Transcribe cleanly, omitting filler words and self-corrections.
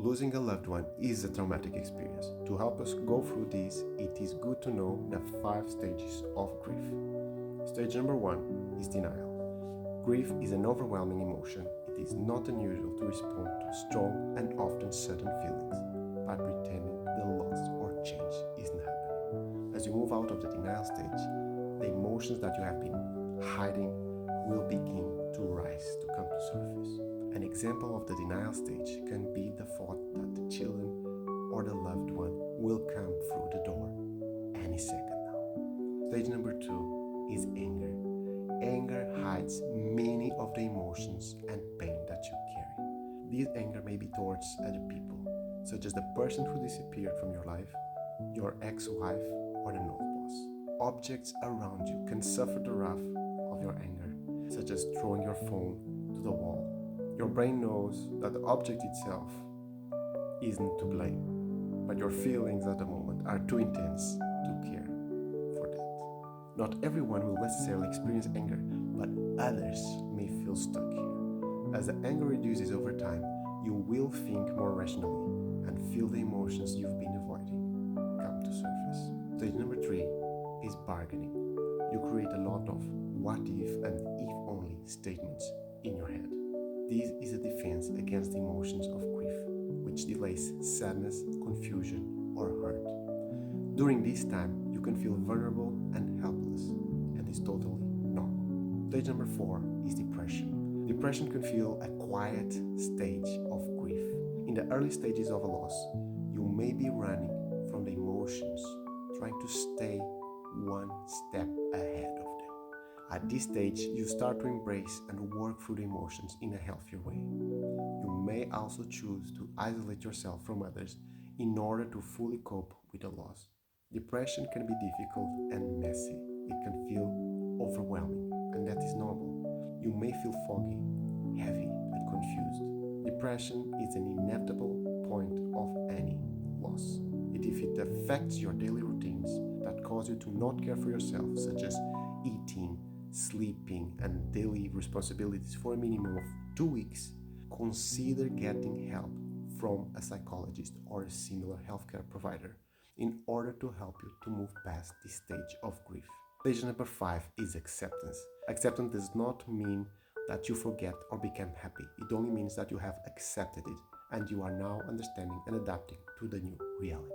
Losing a loved one is a traumatic experience. To help us go through this, it is good to know the 5 stages of grief. Stage number 1 is denial. Grief is an overwhelming emotion. It is not unusual to respond to strong and often sudden feelings by pretending the loss or change isn't happening. As you move out of the denial stage, the emotions that you have been hiding will begin to rise to come to surface. An example of the denial stage can be the thought that the children or the loved one will come through the door any second now. Stage number 2 is anger. Anger hides many of the emotions and pain that you carry. This anger may be towards other people, such as the person who disappeared from your life, your ex-wife, or the old boss. Objects around you can suffer the wrath of your anger, such as throwing your phone to the wall. Your brain knows that the object itself isn't to blame, but your feelings at the moment are too intense to care for that. Not everyone will necessarily experience anger, but others may feel stuck here. As the anger reduces over time, you will think more rationally and feel the emotions you've been avoiding come to surface. Stage number 3 is bargaining. You create a lot of what if and if only statements in your head. This is a defense against the emotions of grief, which delays sadness, confusion, or hurt. During this time, you can feel vulnerable and helpless, and it's totally normal. Stage number 4 is depression. Depression can feel a quiet stage of grief. In the early stages of a loss, you may be running from the emotions, trying to stay one step ahead of them. At this stage, you start to embrace and work through the emotions in a healthier way. You may also choose to isolate yourself from others in order to fully cope with the loss. Depression can be difficult and messy. It can feel overwhelming, and that is normal. You may feel foggy, heavy, and confused. Depression is an inevitable point of any loss. If it affects your daily routines that cause you to not care for yourself, such as eating, sleeping, and daily responsibilities for a minimum of 2 weeks, consider getting help from a psychologist or a similar healthcare provider in order to help you to move past this stage of grief. Stage number 5 is acceptance. Acceptance does not mean that you forget or become happy. It only means that you have accepted it and you are now understanding and adapting to the new reality.